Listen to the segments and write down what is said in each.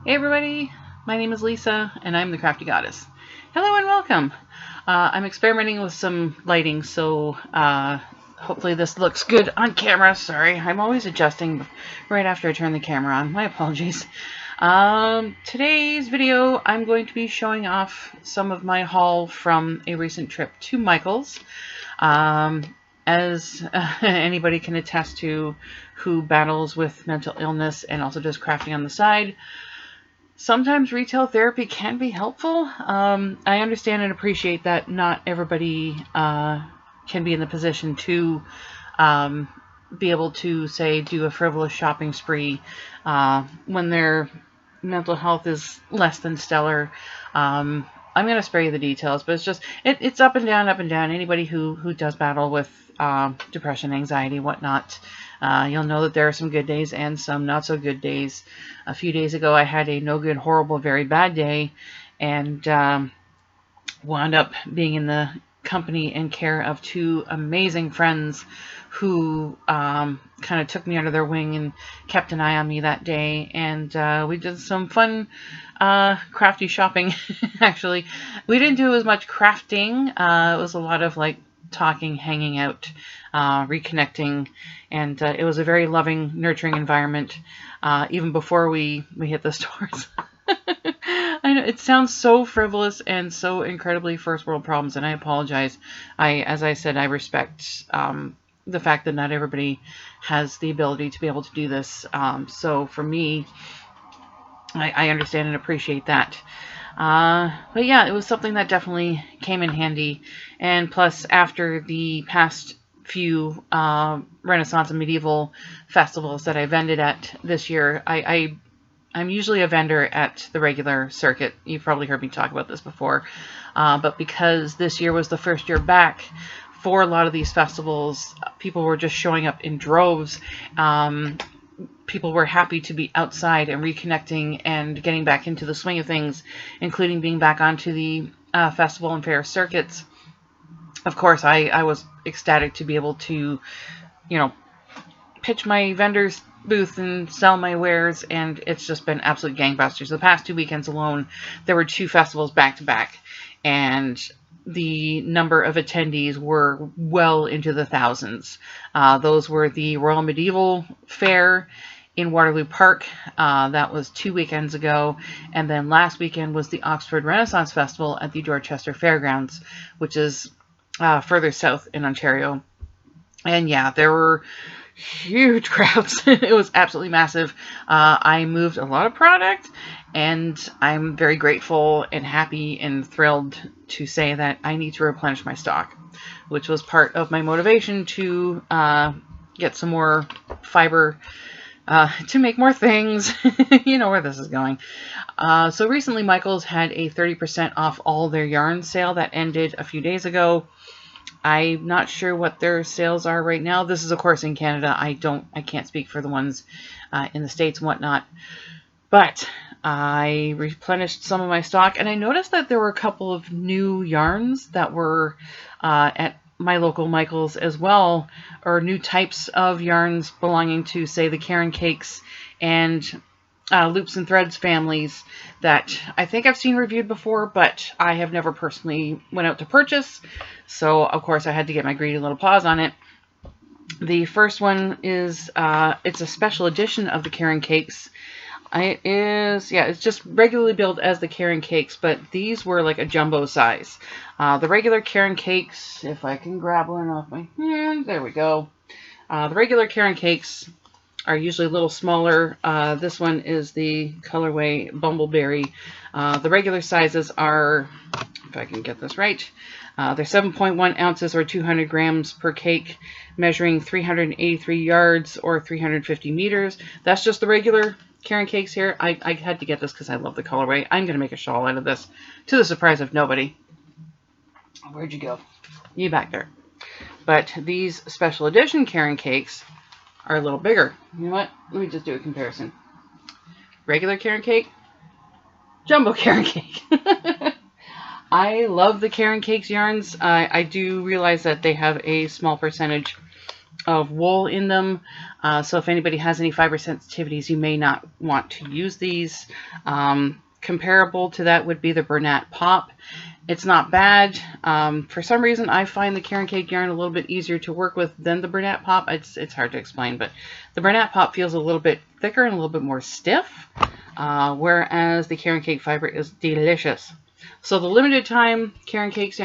Hey everybody, my name is Lisa and I'm the Crafty Goddess. Hello and welcome. I'm experimenting with some lighting, so hopefully this looks good on camera. Sorry, I'm always adjusting right after I turn the camera on. My apologies. Today's video I'm going to be showing off some of my haul from a recent trip to Michael's. As anybody can attest to who battles with mental illness and also does crafting on the side, sometimes retail therapy can be helpful. I understand and appreciate that not everybody can be in the position to be able to, say, do a frivolous shopping spree when their mental health is less than stellar. I'm going to spare you the details, but it's up and down, up and down. Anybody who does battle with depression, anxiety, whatnot, you'll know that there are some good days and some not so good days. A few days ago, I had a no good, horrible, very bad day, and wound up being in the company and care of two amazing friends who kind of took me under their wing and kept an eye on me that day. And we did some fun crafty shopping. Actually, we didn't do as much crafting. It was a lot of like talking, hanging out, reconnecting, and it was a very loving, nurturing environment even before we hit the stores. I know it sounds so frivolous and so incredibly first world problems, and I apologize. As I said, I respect the fact that not everybody has the ability to be able to do this. So for me, I understand and appreciate that. But yeah, it was something that definitely came in handy. And plus, after the past few Renaissance and medieval festivals that I vended at this year, I'm usually a vendor at the regular circuit. You've probably heard me talk about this before. But because this year was the first year back for a lot of these festivals, people were just showing up in droves. People were happy to be outside and reconnecting and getting back into the swing of things, including being back onto the festival and fair circuits. Of course, I was ecstatic to be able to, pitch my vendor's booth and sell my wares, and it's just been absolute gangbusters. The past 2 weekends alone, there were 2 festivals back to back, and the number of attendees were well into the thousands. Those were the Royal Medieval Fair in Waterloo Park. That was 2 weekends ago. And then last weekend was the Oxford Renaissance Festival at the Dorchester Fairgrounds, which is further south in Ontario. And yeah, there were huge crowds. It was absolutely massive. I moved a lot of product, and I'm very grateful and happy and thrilled to say that I need to replenish my stock, which was part of my motivation to get some more fiber to make more things. You know where this is going. So recently, Michael's had a 30% off all their yarn sale that ended a few days ago. I'm not sure what their sales are right now. This is, of course, in Canada. I can't speak for the ones in the States and whatnot. But I replenished some of my stock, and I noticed that there were a couple of new yarns that were at my local Michael's as well, or new types of yarns belonging to, say, the Caron Cakes and Loops and Threads families that I think I've seen reviewed before, but I have never personally went out to purchase. So, of course, I had to get my greedy little paws on it. The first one is, it's a special edition of the Caron Cakes. It's just regularly billed as the Caron Cakes, but these were like a jumbo size. The regular Caron Cakes, if I can grab one off my hand, there we go. The regular Caron Cakes are usually a little smaller. This one is the colorway Bumbleberry. The regular sizes are, if I can get this right, they're 7.1 ounces or 200 grams per cake, measuring 383 yards or 350 meters. That's just the regular Caron Cakes here. I had to get this because I love the colorway. I'm going to make a shawl out of this, to the surprise of nobody. Where'd you go? You back there. But these special edition Caron Cakes are a little bigger. You know what? Let me just do a comparison. Regular Caron Cake, jumbo Caron Cake. I love the Caron Cakes yarns. I do realize that they have a small percentage of wool in them. So if anybody has any fiber sensitivities, you may not want to use these. Comparable to that would be the Bernat Pop. It's not bad. For some reason, I find the Caron Cake yarn a little bit easier to work with than the Bernat Pop. It's hard to explain, but the Bernat Pop feels a little bit thicker and a little bit more stiff, whereas the Caron Cake fiber is delicious. So the limited time Caron Cakes,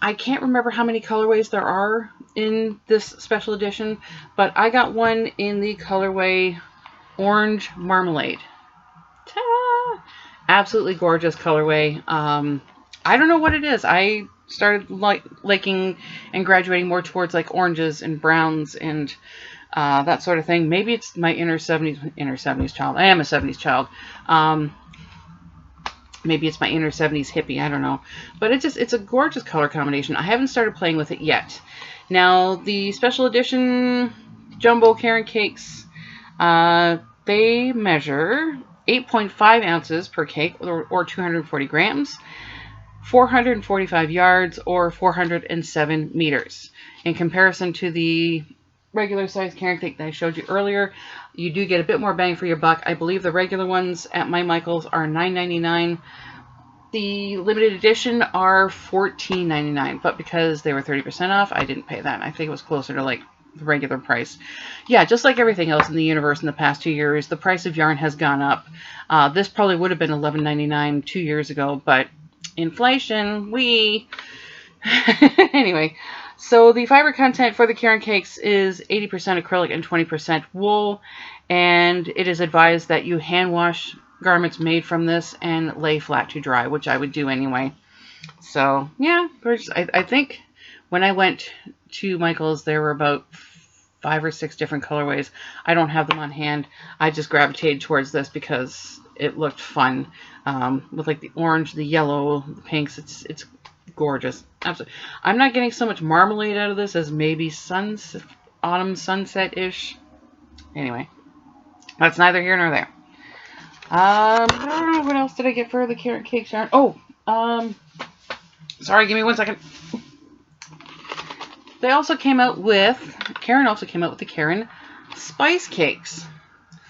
I can't remember how many colorways there are in this special edition, but I got one in the colorway Orange Marmalade. Ta-da! Absolutely gorgeous colorway. I don't know what it is. I started liking and graduating more towards like oranges and browns and that sort of thing. Maybe it's my inner 70s child. I am a 70s child. Maybe it's my inner 70s hippie. I don't know. But it's a gorgeous color combination. I haven't started playing with it yet. Now, the special edition Jumbo Caron Cakes, they measure 8.5 ounces per cake, or 240 grams, 445 yards, or 407 meters. In comparison to the regular size Caron Cake that I showed you earlier, you do get a bit more bang for your buck. I believe the regular ones at my Michael's are $9.99. The limited edition are $14.99, but because they were 30% off, I didn't pay that. I think it was closer to like the regular price. Yeah, just like everything else in the universe in the past 2 years, the price of yarn has gone up. This probably would have been $11.99 2 years ago, but inflation, anyway, so the fiber content for the Caron Cakes is 80% acrylic and 20% wool, and it is advised that you hand wash garments made from this and lay flat to dry, which I would do anyway. So yeah, I think when I went to Michael's, there were about 5 or 6 different colorways. I don't have them on hand. I just gravitated towards this because it looked fun, with like the orange, the yellow, the pinks. It's gorgeous. Absolutely. I'm not getting so much marmalade out of this as maybe autumn sunset-ish. Anyway, that's neither here nor there. I don't know what else did I get for the Caron Cakes yarn. Oh, sorry, give me 1 second. They also came out with, Caron also came out with the Caron Spice Cakes.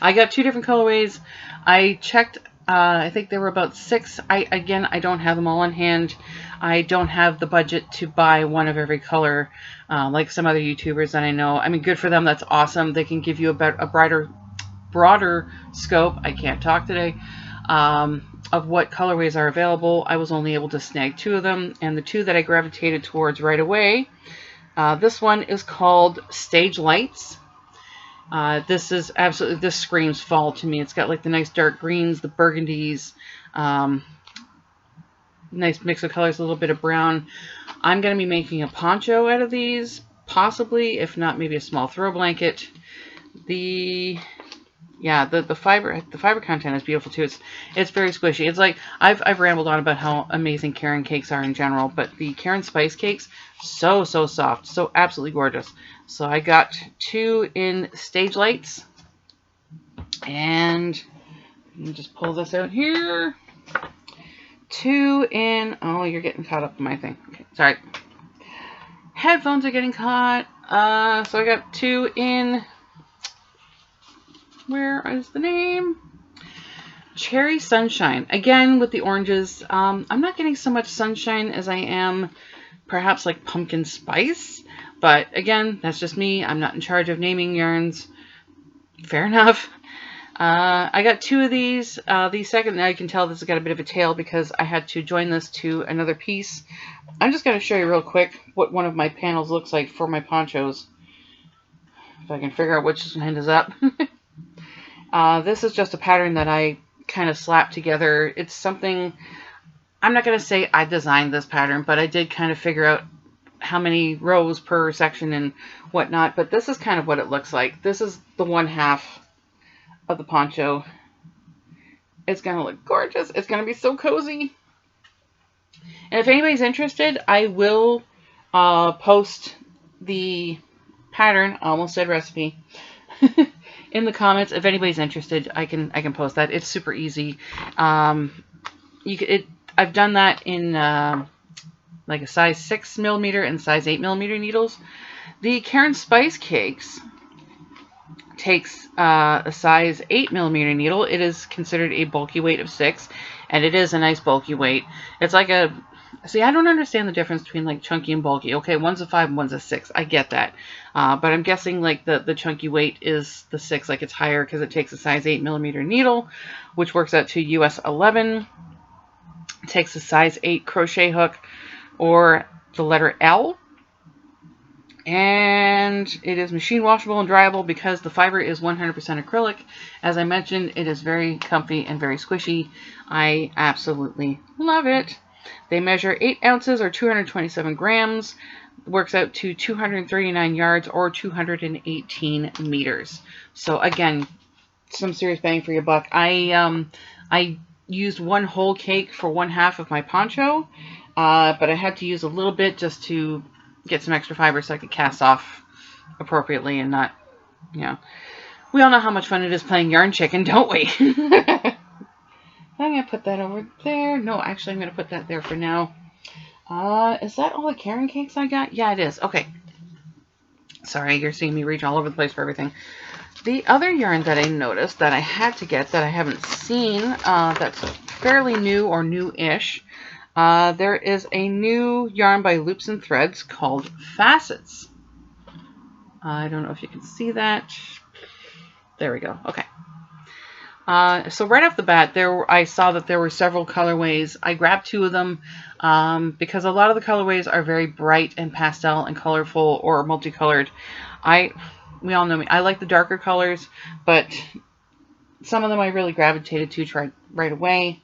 I got 2 different colorways. I checked, I think there were about 6. Again, I don't have them all on hand. I don't have the budget to buy one of every color, like some other YouTubers that I know. I mean, good for them. That's awesome. They can give you a broader scope, I can't talk today, of what colorways are available. I was only able to snag 2 of them, and the 2 that I gravitated towards right away, this one is called Stage Lights. This screams fall to me. It's got like the nice dark greens, the burgundies, nice mix of colors, a little bit of brown. I'm going to be making a poncho out of these, possibly, if not maybe a small throw blanket. The fiber content is beautiful too. It's very squishy. It's like I've rambled on about how amazing Caron Cakes are in general, but the Caron Spice Cakes, so soft, so absolutely gorgeous. So I got 2 in Stage Lights, and let me just pull this out here. 2 in, oh, you're getting caught up in my thing. Okay, sorry. Headphones are getting caught. So I got 2 in, where is the name? Cherry Sunshine. Again, with the oranges. I'm not getting so much sunshine as I am perhaps like pumpkin spice. But again, that's just me. I'm not in charge of naming yarns. Fair enough. I got 2 of these. The second, now you can tell this has got a bit of a tail because I had to join this to another piece. I'm just going to show you real quick what one of my panels looks like for my ponchos. If I can figure out which end is up. This is just a pattern that I kind of slapped together. It's something, I'm not going to say I designed this pattern, but I did kind of figure out how many rows per section and whatnot. But this is kind of what it looks like. This is the 1/2 of the poncho. It's going to look gorgeous. It's going to be so cozy. And if anybody's interested, I will post the pattern, I almost said recipe, in the comments. If anybody's interested, I can post that. It's super easy. I've done that in like a size 6mm and size 8mm needles. The Caron Cakes takes a size 8mm needle. It is considered a bulky weight of 6, and it is a nice bulky weight. It's like a... See, I don't understand the difference between like chunky and bulky. Okay, one's a 5 and one's a 6. I get that. But I'm guessing like the chunky weight is the 6, like it's higher because it takes a size 8mm needle, which works out to US 11. It takes a size 8 crochet hook or the letter L. And it is machine washable and dryable because the fiber is 100% acrylic. As I mentioned, it is very comfy and very squishy. I absolutely love it. They measure 8 ounces or 227 grams. Works out to 239 yards or 218 meters. So again, some serious bang for your buck. I used one whole cake for 1/2 of my poncho, but I had to use a little bit just to get some extra fiber so I could cast off appropriately and not, you know. We all know how much fun it is playing yarn chicken, don't we? I'm going to put that over there. No, actually, I'm going to put that there for now. Is that all the Caron Cakes I got? Yeah, it is. Okay. Sorry, you're seeing me reach all over the place for everything. The other yarn that I noticed that I had to get that I haven't seen, that's fairly new or new-ish, there is a new yarn by Loops and Threads called Facets. I don't know if you can see that. There we go. Okay. So right off the bat, I saw that there were several colorways. I grabbed 2 of them because a lot of the colorways are very bright and pastel and colorful or multicolored. We all know me. I like the darker colors, but some of them I really gravitated to right away.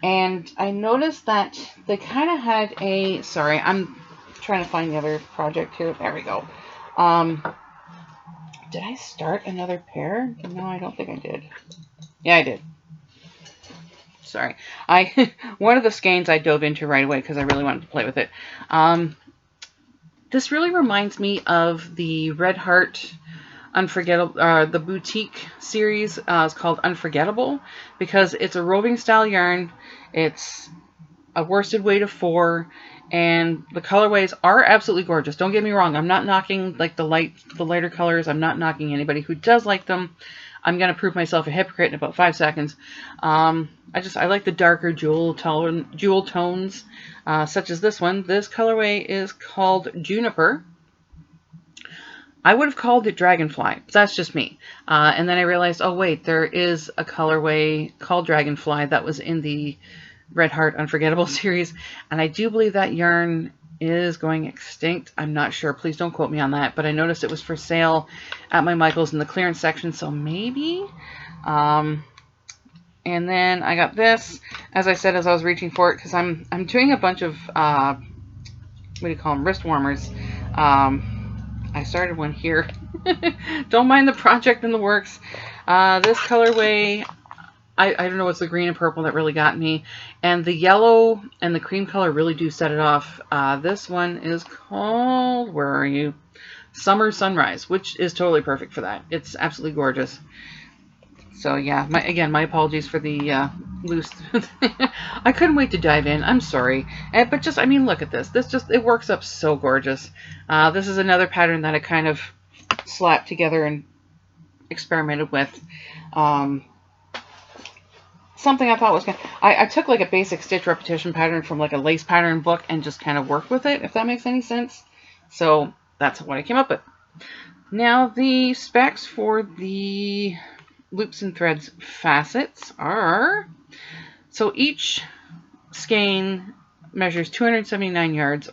And I noticed that they kind of had a... Sorry, I'm trying to find the other project here. There we go. Did I start another pair? No, I don't think I did. Yeah, I did. Sorry. One of the skeins I dove into right away because I really wanted to play with it. This really reminds me of the Red Heart Unforgettable, the boutique series is called Unforgettable because it's a roving style yarn. It's a worsted weight of 4, and the colorways are absolutely gorgeous. Don't get me wrong. I'm not knocking like the lighter colors. I'm not knocking anybody who does like them. I'm gonna prove myself a hypocrite in about 5 seconds. I like the darker jewel tones, such as this one. This colorway is called Juniper. I would have called it Dragonfly, but that's just me. And then I realized, oh wait, there is a colorway called Dragonfly that was in the Red Heart Unforgettable series, and I do believe that yarn is going extinct. I'm not sure. Please don't quote me on that, but I noticed it was for sale at my Michael's in the clearance section, so maybe. And then I got this, as I said, as I was reaching for it, because I'm doing a bunch of what do you call them, wrist warmers. I started one here. Don't mind the project in the works. This colorway, I don't know, it's the green and purple that really got me. And the yellow and the cream color really do set it off. This one is called, where are you? Summer Sunrise, which is totally perfect for that. It's absolutely gorgeous. So yeah, again, my apologies for the loose. I couldn't wait to dive in. I'm sorry. But just, I mean, look at this. It works up so gorgeous. This is another pattern that I kind of slapped together and experimented with. Something I thought was I took like a basic stitch repetition pattern from like a lace pattern book and just kind of worked with it, if that makes any sense. So that's what I came up with. Now the specs for the Loops and Threads facets are, so each skein measures 279 yards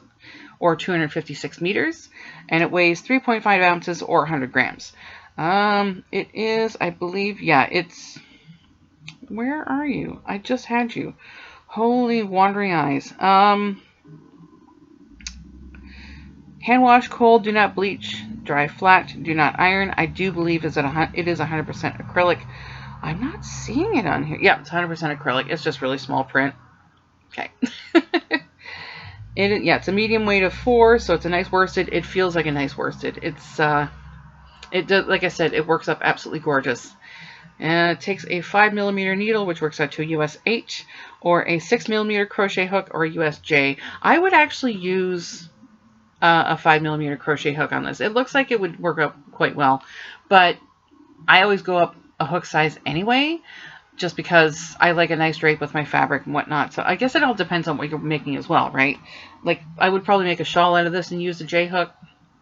or 256 meters, and it weighs 3.5 ounces or 100 grams. It is, I believe, yeah, it's, where are you? I just had you. Holy wandering eyes. Hand wash cold, do not bleach, dry flat, do not iron. I do believe it is 100% acrylic. I'm not seeing it on here. Yeah, it's 100% acrylic. It's just really small print. Okay. Yeah, it's a medium weight of 4, so it's a nice worsted. It feels like a nice worsted. It's it does, like I said, it works up absolutely gorgeous. And it takes a 5mm needle, which works out to a US 8, or a 6mm crochet hook, or a US J. I would actually use a 5mm crochet hook on this. It looks like it would work up quite well, but I always go up a hook size anyway, just because I like a nice drape with my fabric and whatnot. So I guess it all depends on what you're making as well, right? Like, I would probably make a shawl out of this and use a J hook.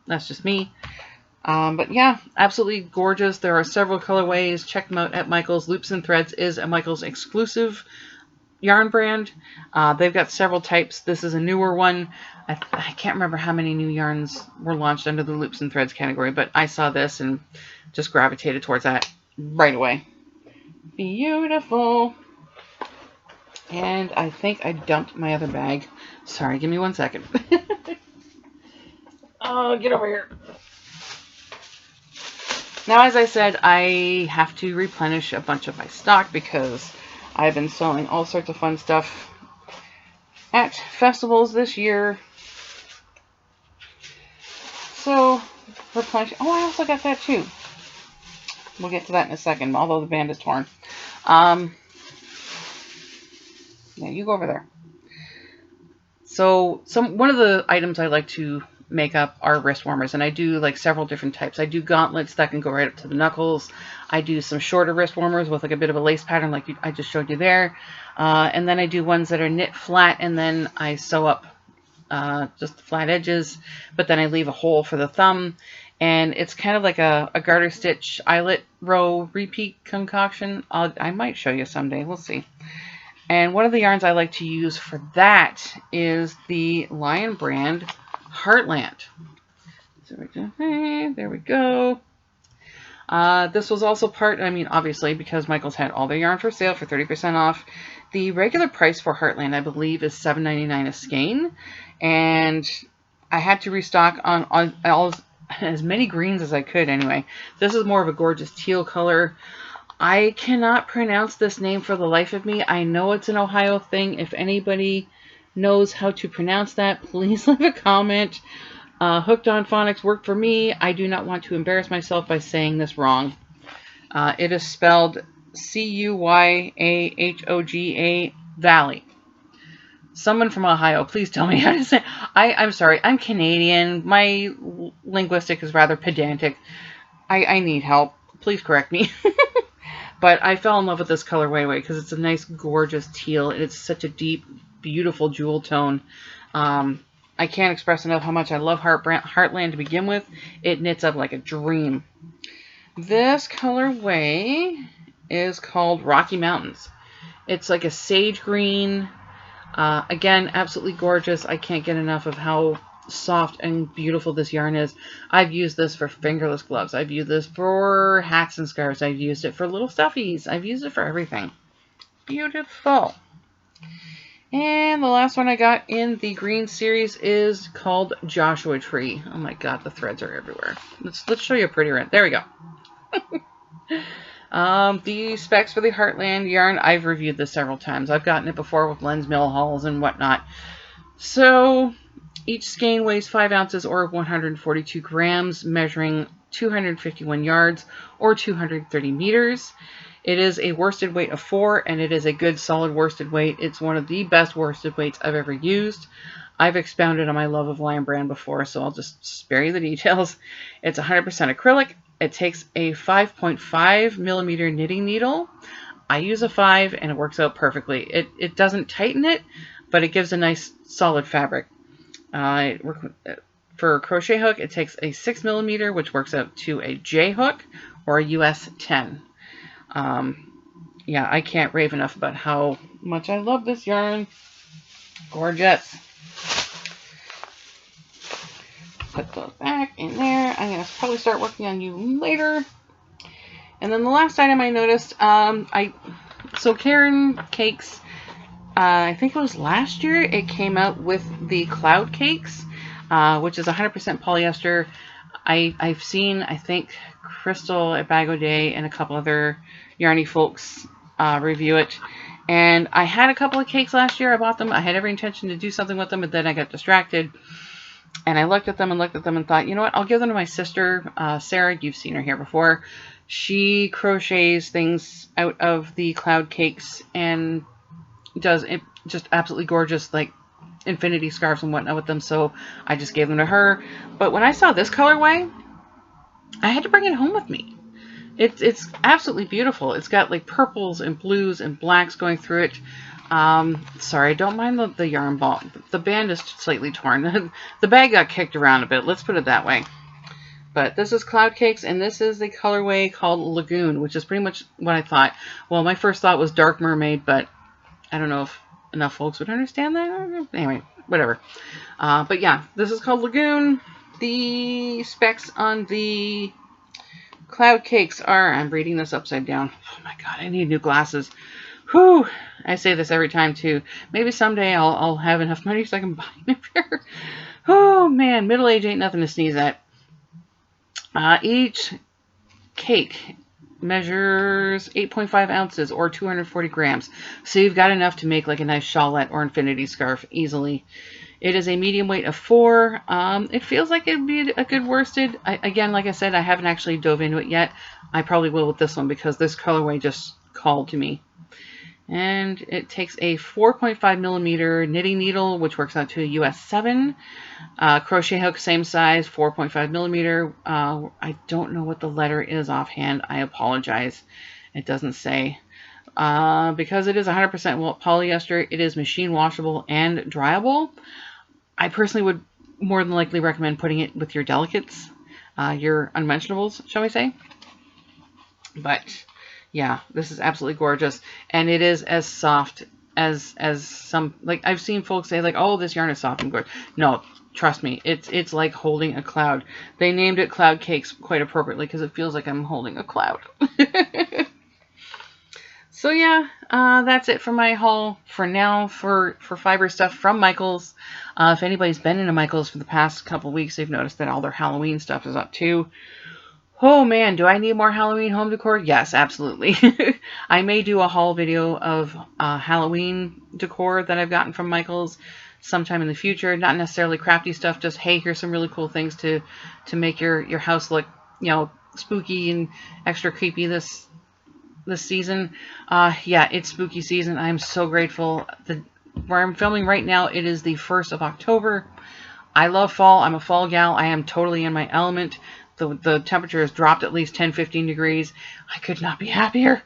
That's just me. But yeah, absolutely gorgeous. There are several colorways. Check them out at Michaels. Loops and Threads is a Michaels exclusive yarn brand. They've got several types. This is a newer one. I can't remember how many new yarns were launched under the Loops and Threads category, but I saw this and just gravitated towards that right away. Beautiful. And I think I dumped my other bag. Sorry, give me 1 second. Oh, get over here. Now, as I said, I have to replenish a bunch of my stock because I've been selling all sorts of fun stuff at festivals this year. So, replenish. Oh, I also got that too. We'll get to that in a second, although the band is torn. Yeah, you go over there. So, one of the items I like to make up are wrist warmers, and I do like several different types. I do gauntlets that can go right up to the knuckles. I do some shorter wrist warmers with like a bit of a lace pattern like I just showed you there. And then I do ones that are knit flat, and then I sew up just the flat edges, but then I leave a hole for the thumb. And it's kind of like a garter stitch eyelet row repeat concoction. I might show you someday. We'll see. And one of the yarns I like to use for that is the Lion brand Heartland. So there we go. This was also part, I mean, obviously, because Michaels had all their yarn for sale for 30% off. The regular price for Heartland, I believe, is $7.99 a skein. And I had to restock on all as many greens as I could anyway. This is more of a gorgeous teal color. I cannot pronounce this name for the life of me. I know it's an Ohio thing. If anybody knows how to pronounce that, please leave a comment. Hooked on Phonics worked for me. I do not want to embarrass myself by saying this wrong. It is spelled Cuyahogga Valley. Someone from Ohio, please tell me how to say it. I'm sorry, I'm Canadian. My linguistic is rather pedantic. I need help. Please correct me. But I fell in love with this colorway because it's a nice, gorgeous teal. It's such a deep, beautiful jewel tone. I can't express enough how much I love Heartland to begin with. It knits up like a dream. This colorway is called Rocky Mountains. It's like a sage green. Again, absolutely gorgeous. I can't get enough of how soft and beautiful this yarn is. I've used this for fingerless gloves. I've used this for hats and scarves. I've used it for little stuffies. I've used it for everything. Beautiful. And the last one I got in the green series is called Joshua Tree. Oh my god, the threads are everywhere. Let's show you a prettier one. There we go. The specs for the Heartland yarn, I've reviewed this several times. I've gotten it before with lens mill hauls and whatnot. So each skein weighs 5 ounces or 142 grams, measuring 251 yards or 230 meters. It is a worsted weight of 4, and it is a good solid worsted weight. It's one of the best worsted weights I've ever used. I've expounded on my love of Lion brand before, so I'll just spare you the details. It's 100% acrylic. It takes a 5.5 millimeter knitting needle. I use a 5, and it works out perfectly. It doesn't tighten it, but it gives a nice solid fabric. For a crochet hook, it takes a 6 millimeter, which works out to a J hook or a US 10. Yeah, I can't rave enough about how much I love this yarn. Gorgeous. Put those back in there. I'm going to probably start working on you later. And then the last item I noticed, so Caron Cakes, I think it was last year, it came out with the Cloud Cakes, which is 100% polyester. I've seen, I think, Crystal at Bag O' Day and a couple other yarny folks review it. And I had a couple of cakes last year. I bought them. I had every intention to do something with them, but then I got distracted. And I looked at them and thought, you know what? I'll give them to my sister, Sarah. You've seen her here before. She crochets things out of the Cloud Cakes and does it just absolutely gorgeous, like infinity scarves and whatnot with them, so I just gave them to her. But when I saw this colorway, I had to bring it home with me. It's absolutely beautiful. It's got like purples and blues and blacks going through it. Sorry, don't mind the yarn ball. The band is slightly torn. The bag got kicked around a bit. Let's put it that way. But this is Cloud Cakes, and this is a colorway called Lagoon, which is pretty much what I thought. Well, my first thought was Dark Mermaid, but I don't know if enough folks would understand that. Anyway, whatever. But yeah, this is called Lagoon. The specs on the Cloud Cakes are, I'm reading this upside down. Oh my god, I need new glasses. Whew. I say this every time too. Maybe someday I'll have enough money so I can buy a new pair. Oh man, middle age ain't nothing to sneeze at. Each cake measures 8.5 ounces or 240 grams. So you've got enough to make like a nice shawlette or infinity scarf easily. It is a medium weight of 4. It feels like it'd be a good worsted. Again, like I said, I haven't actually dove into it yet. I probably will with this one because this colorway just called to me. And it takes a 4.5 millimeter knitting needle, which works out to a US 7. Crochet hook, same size, 4.5 millimeter. I don't know what the letter is offhand. I apologize. It doesn't say. Because it is 100% polyester, it is machine washable and dryable. I personally would more than likely recommend putting it with your delicates, your unmentionables, shall we say. But yeah, this is absolutely gorgeous, and it is as soft as some, like I've seen folks say like, oh, this yarn is soft and good. No, trust me, it's like holding a cloud. They named it Cloud Cakes quite appropriately because it feels like I'm holding a cloud. So yeah, that's it for my haul for now for fiber stuff from Michaels. If anybody's been into Michaels for the past couple weeks, they've noticed that all their Halloween stuff is up too. Oh man, do I need more Halloween home decor? Yes, absolutely. I may do a haul video of Halloween decor that I've gotten from Michaels sometime in the future. Not necessarily crafty stuff, just hey, here's some really cool things to make your house look, you know, spooky and extra creepy this season. Yeah, it's spooky season. I'm so grateful. Where I'm filming right now, it is the 1st of October. I love fall. I'm a fall gal. I am totally in my element. The temperature has dropped at least 10-15 degrees. I could not be happier.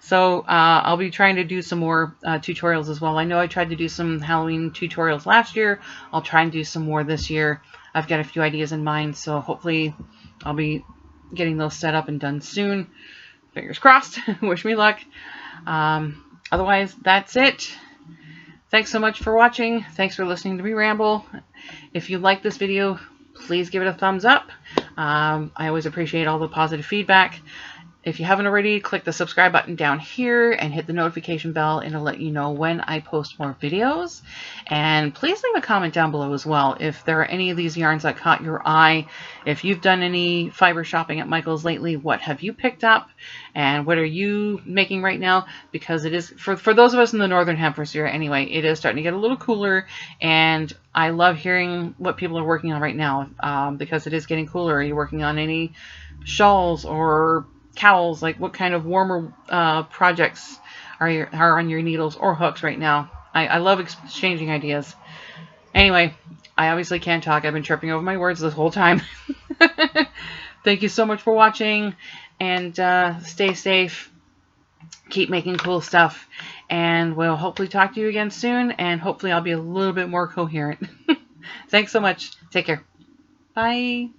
So I'll be trying to do some more tutorials as well. I know I tried to do some Halloween tutorials last year. I'll try and do some more this year. I've got a few ideas in mind, so hopefully I'll be getting those set up and done soon. Fingers crossed. Wish me luck. Otherwise, that's it. Thanks so much for watching. Thanks for listening to me ramble. If you like this video, please give it a thumbs up. I always appreciate all the positive feedback. If you haven't already, click the subscribe button down here and hit the notification bell, and it'll let you know when I post more videos. And please leave a comment down below as well if there are any of these yarns that caught your eye. If you've done any fiber shopping at Michaels lately, what have you picked up? And what are you making right now? Because it is, for those of us in the Northern Hemisphere anyway, it is starting to get a little cooler. And I love hearing what people are working on right now because it is getting cooler. Are you working on any shawls or cowls? Like what kind of warmer projects are on your needles or hooks right now? I love exchanging ideas. Anyway, I obviously can't talk. I've been tripping over my words this whole time. Thank you so much for watching, and stay safe. Keep making cool stuff, and we'll hopefully talk to you again soon, and hopefully I'll be a little bit more coherent. Thanks so much. Take care. Bye.